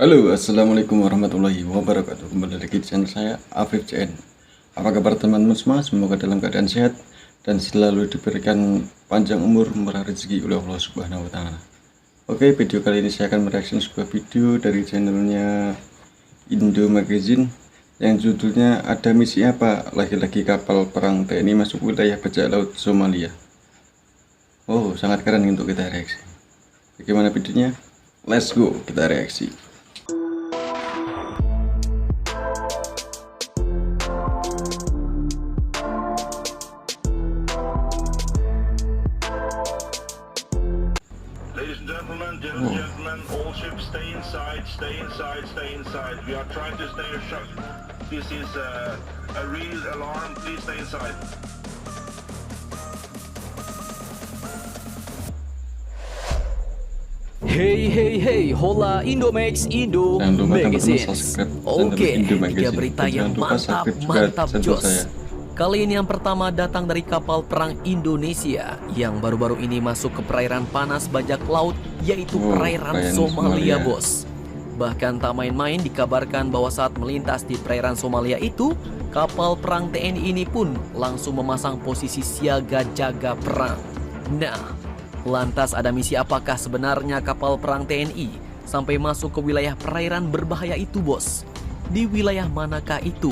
Halo, assalamualaikum warahmatullahi wabarakatuh. Kembali lagi di channel saya, Afif CN. Apa kabar teman-teman semua? Semoga dalam keadaan sehat dan selalu diberikan panjang umur, murah rezeki oleh Allah Subhanahu wa Ta'ala. Oke, video kali ini saya akan mereaksi sebuah video dari channelnya Indo Magazine yang judulnya "Ada misi apa? Lagi-lagi kapal perang TNI masuk wilayah bajak laut Somalia." Oh, sangat keren untuk kita reaksi. Bagaimana videonya? Let's go, kita reaksi. Ladies and gentlemen, all ships stay inside. We are trying to stay shut. This is a real alarm. Please stay inside. Hey, hola Indomax, Indo Jangan lupa teman-teman Magazine. subscribe Oke, channel Indo 3 Magazine. berita Dan yang jangan lupa subscribe juga mantap channel jos. saya. Kali ini yang pertama datang dari kapal perang Indonesia yang baru-baru ini masuk ke perairan panas bajak laut, yaitu perairan perairan Somalia, Somalia. bos. Bahkan tak main-main, dikabarkan bahwa saat melintas di perairan Somalia itu, kapal perang TNI ini pun langsung memasang posisi siaga jaga perang. Nah, lantas ada misi apakah sebenarnya kapal perang TNI sampai masuk ke wilayah perairan berbahaya itu, bos? Di wilayah manakah itu?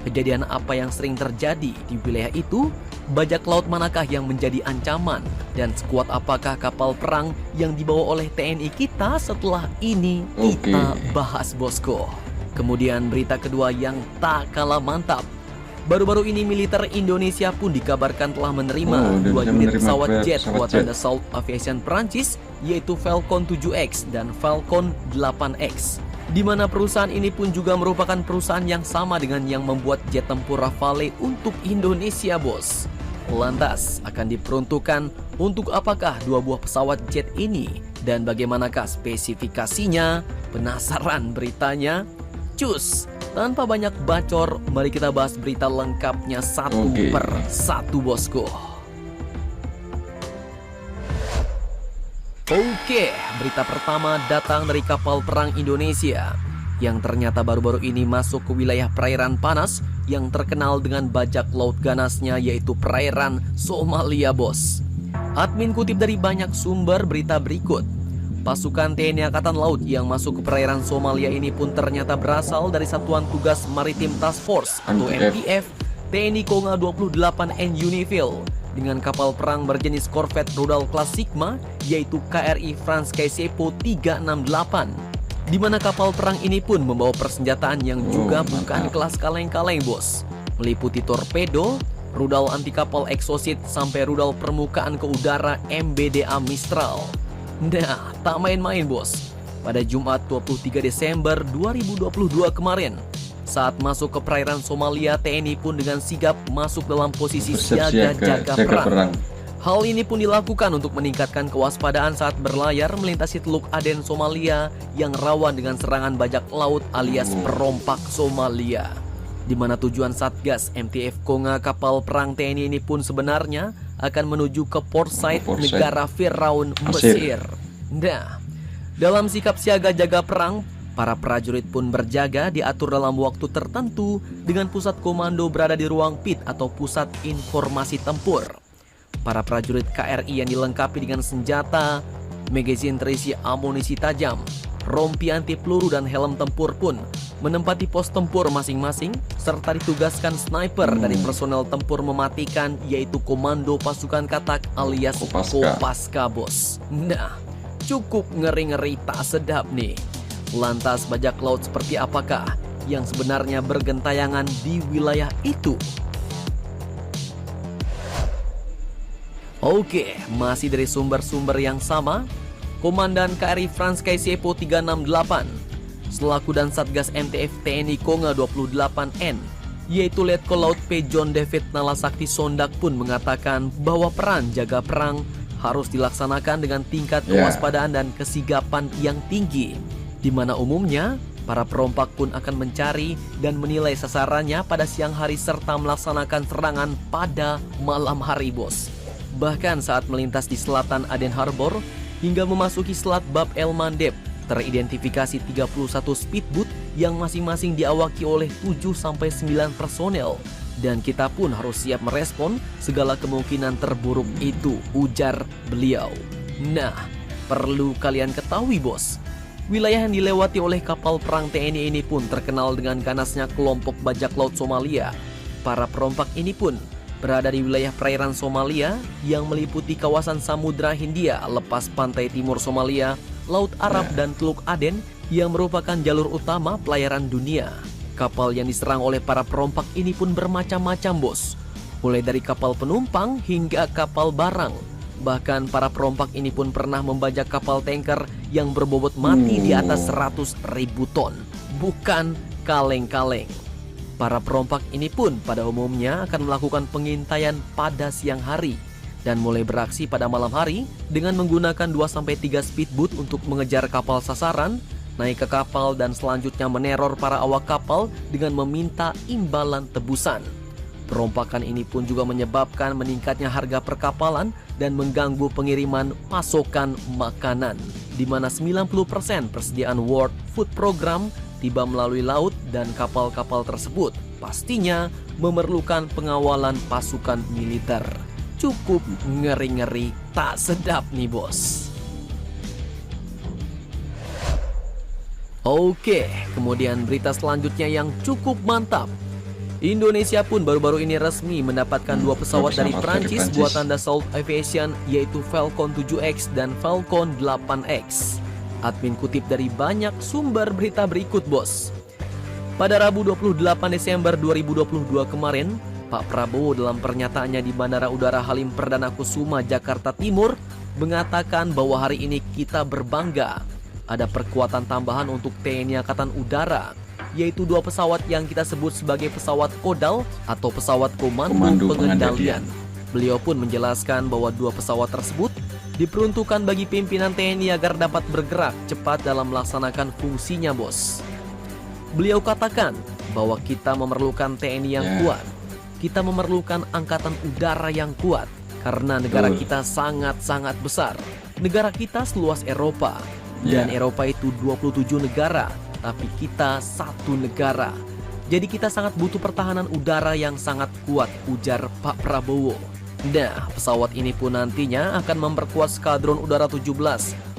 Kejadian apa yang sering terjadi di wilayah itu? Bajak laut manakah yang menjadi ancaman? Dan sekuat apakah kapal perang yang dibawa oleh TNI kita setelah ini? Kita bahas, bosku. Kemudian berita kedua yang tak kalah mantap. Baru-baru ini militer Indonesia pun dikabarkan telah menerima 2 unit pesawat jet buatan Dassault Aviation Perancis, yaitu Falcon 7X dan Falcon 8X. Di mana perusahaan ini pun juga merupakan perusahaan yang sama dengan yang membuat jet tempur Rafale untuk Indonesia, bos. Lantas akan diperuntukkan untuk apakah 2 buah pesawat jet ini dan bagaimanakah spesifikasinya? Penasaran beritanya? Cus, tanpa banyak bacor, mari kita bahas berita lengkapnya satu per satu, bosku. Oke, berita pertama datang dari kapal perang Indonesia yang ternyata baru-baru ini masuk ke wilayah perairan panas yang terkenal dengan bajak laut ganasnya, yaitu perairan Somalia, bos. Admin kutip dari banyak sumber berita berikut. Pasukan TNI Angkatan Laut yang masuk ke perairan Somalia ini pun ternyata berasal dari Satuan Tugas Maritim Task Force atau MTF TNI Konga 28N Unifil dengan kapal perang berjenis korvet rudal kelas Sigma, yaitu KRI Franz Kaisepo 368. Di mana kapal perang ini pun membawa persenjataan yang juga bukan kelas kaleng-kaleng, bos. Meliputi torpedo, rudal anti kapal eksosit sampai rudal permukaan ke udara MBDA Mistral. Nah, tak main-main, bos. Pada Jumat 23 Desember 2022 kemarin, saat masuk ke perairan Somalia, TNI pun dengan sigap masuk dalam posisi siaga jaga perang. Hal ini pun dilakukan untuk meningkatkan kewaspadaan saat berlayar melintasi Teluk Aden Somalia yang rawan dengan serangan bajak laut alias perompak Somalia. Di mana tujuan Satgas MTF Konga kapal perang TNI ini pun sebenarnya akan menuju ke Port Said, negara Firaun, Mesir. Nah, dalam sikap siaga jaga perang, para prajurit pun berjaga diatur dalam waktu tertentu dengan pusat komando berada di ruang PIT atau pusat informasi tempur. Para prajurit KRI yang dilengkapi dengan senjata, magazin terisi amunisi tajam, rompi anti peluru dan helm tempur pun menempati pos tempur masing-masing serta ditugaskan sniper dari personel tempur mematikan, yaitu Komando Pasukan Katak alias Kopaska, bos. Nah, cukup ngeri-ngeri tak sedap nih. Lantas bajak laut seperti apakah yang sebenarnya bergentayangan di wilayah itu? Oke, masih dari sumber-sumber yang sama, Komandan KRI Franz Kaisepo 368 selaku dan Satgas MTF TNI Konga 28N, yaitu Letkol Laut P. John David Nalasakti Sondak pun mengatakan bahwa peran jaga perang harus dilaksanakan dengan tingkat kewaspadaan dan kesigapan yang tinggi, di mana umumnya para perompak pun akan mencari dan menilai sasarannya pada siang hari serta melaksanakan serangan pada malam hari, bos. Bahkan saat melintas di selatan Aden Harbor hingga memasuki Selat Bab El Mandeb, Teridentifikasi 31 speedboat yang masing-masing diawaki oleh 7-9 personel. Dan kita pun harus siap merespon segala kemungkinan terburuk itu, ujar beliau. Nah, perlu kalian ketahui bos, wilayah yang dilewati oleh kapal perang TNI ini pun terkenal dengan ganasnya kelompok bajak laut Somalia. Para perompak ini pun berada di wilayah perairan Somalia yang meliputi kawasan Samudra Hindia, lepas pantai timur Somalia, Laut Arab dan Teluk Aden yang merupakan jalur utama pelayaran dunia. Kapal yang diserang oleh para perompak ini pun bermacam-macam bos, mulai dari kapal penumpang hingga kapal barang. Bahkan para perompak ini pun pernah membajak kapal tanker yang berbobot mati di atas 100.000 ton. Bukan kaleng-kaleng. Para perompak ini pun pada umumnya akan melakukan pengintaian pada siang hari dan mulai beraksi pada malam hari dengan menggunakan 2-3 speedboat untuk mengejar kapal sasaran, naik ke kapal dan selanjutnya meneror para awak kapal dengan meminta imbalan tebusan. Perompakan ini pun juga menyebabkan meningkatnya harga perkapalan dan mengganggu pengiriman pasokan makanan, di mana 90% persediaan World Food Program tiba melalui laut dan kapal-kapal tersebut pastinya memerlukan pengawalan pasukan militer. Cukup ngeri-ngeri, tak sedap nih bos. Oke, kemudian berita selanjutnya yang cukup mantap. Indonesia pun baru-baru ini resmi mendapatkan 2 pesawat dari Prancis buatan Dassault Aviation, yaitu Falcon 7X dan Falcon 8X. Admin kutip dari banyak sumber berita berikut bos. Pada Rabu 28 Desember 2022 kemarin, Pak Prabowo dalam pernyataannya di Bandara Udara Halim Perdana Kusuma, Jakarta Timur, mengatakan bahwa hari ini kita berbangga. Ada perkuatan tambahan untuk TNI Angkatan Udara, yaitu 2 pesawat yang kita sebut sebagai pesawat Kodal atau pesawat komando pengendalian. Beliau pun menjelaskan bahwa 2 pesawat tersebut diperuntukkan bagi pimpinan TNI agar dapat bergerak cepat dalam melaksanakan fungsinya bos. Beliau katakan bahwa kita memerlukan TNI yang kuat. Kita memerlukan angkatan udara yang kuat karena negara kita sangat-sangat besar. Negara kita seluas Eropa dan Eropa itu 27 negara, tapi kita 1 negara. Jadi kita sangat butuh pertahanan udara yang sangat kuat, ujar Pak Prabowo. Nah, pesawat ini pun nantinya akan memperkuat Skadron Udara 17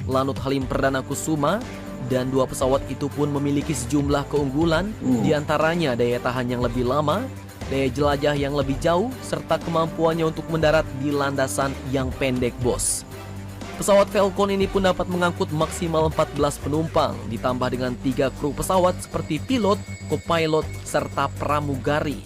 Lanut Halim Perdana Kusuma, dan 2 pesawat itu pun memiliki sejumlah keunggulan, diantaranya daya tahan yang lebih lama, daya jelajah yang lebih jauh, serta kemampuannya untuk mendarat di landasan yang pendek bos. Pesawat Falcon ini pun dapat mengangkut maksimal 14 penumpang, ditambah dengan 3 kru pesawat seperti pilot, kopilot, serta pramugari.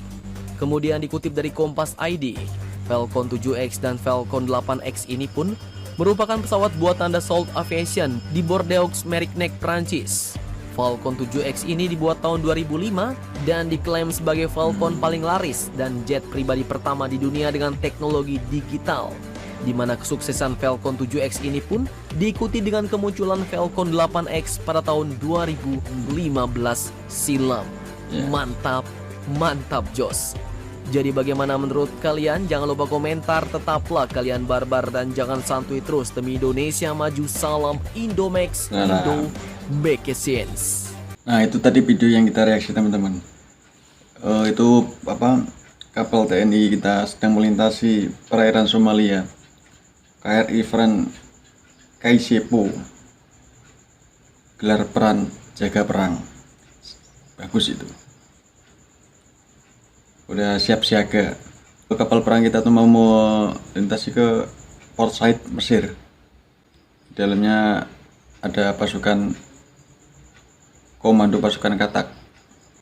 Kemudian dikutip dari Kompas ID, Falcon 7X dan Falcon 8X ini pun merupakan pesawat buatan Dassault Aviation di Bordeaux Marignac, Prancis. Falcon 7X ini dibuat tahun 2005 dan diklaim sebagai Falcon paling laris dan jet pribadi pertama di dunia dengan teknologi digital, di mana kesuksesan Falcon 7X ini pun diikuti dengan kemunculan Falcon 8X pada tahun 2015 silam. Mantap, mantap Jos. Jadi bagaimana menurut kalian? Jangan lupa komentar, tetaplah kalian barbar dan jangan santuy terus demi Indonesia maju. Salam Indomax, Indo Bekesins. Nah, itu tadi video yang kita reaksi teman-teman. Itu kapal TNI kita sedang melintasi perairan Somalia. KRI Fran Kaisepo, gelar peran jaga perang. Bagus itu. Udah siap siaga. Kapal perang kita tuh mau melintasi ke Port Said, Mesir. Di dalamnya ada pasukan komando pasukan katak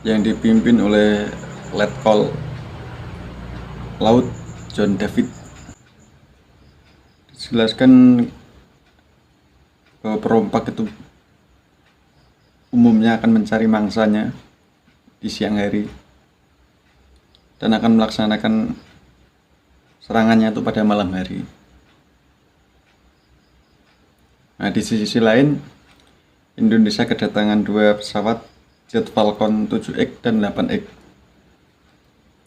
yang dipimpin oleh Letkol Laut John David. Dijelaskan bahwa perompak itu umumnya akan mencari mangsanya di siang hari dan akan melaksanakan serangannya itu pada malam hari. Nah, di sisi lain, Indonesia kedatangan 2 pesawat jet Falcon 7X dan 8X.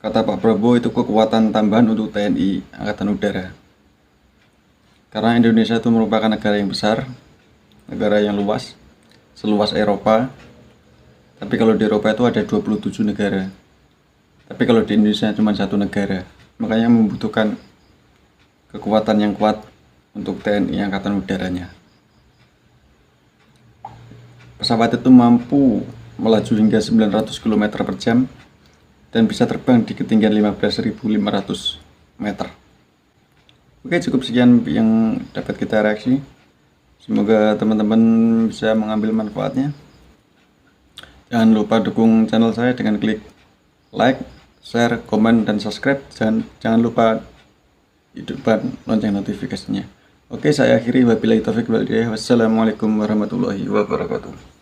Kata Pak Prabowo, itu kekuatan tambahan untuk TNI Angkatan Udara. Karena Indonesia itu merupakan negara yang besar, negara yang luas, seluas Eropa. Tapi kalau di Eropa itu ada 27 negara. Tapi kalau di Indonesia cuma satu negara. Makanya membutuhkan kekuatan yang kuat untuk TNI Angkatan Udaranya. Pesawat itu mampu melaju hingga 900 km per jam dan bisa terbang di ketinggian 15.500 meter. Oke, cukup sekian yang dapat kita reaksi. Semoga teman-teman bisa mengambil manfaatnya. Jangan lupa dukung channel saya dengan klik like, share, komen, dan subscribe. Jangan lupa hidupkan lonceng notifikasinya. Oke, saya akhiri. Wabillahi taufiq wal hidayah. Wassalamualaikum warahmatullahi wabarakatuh.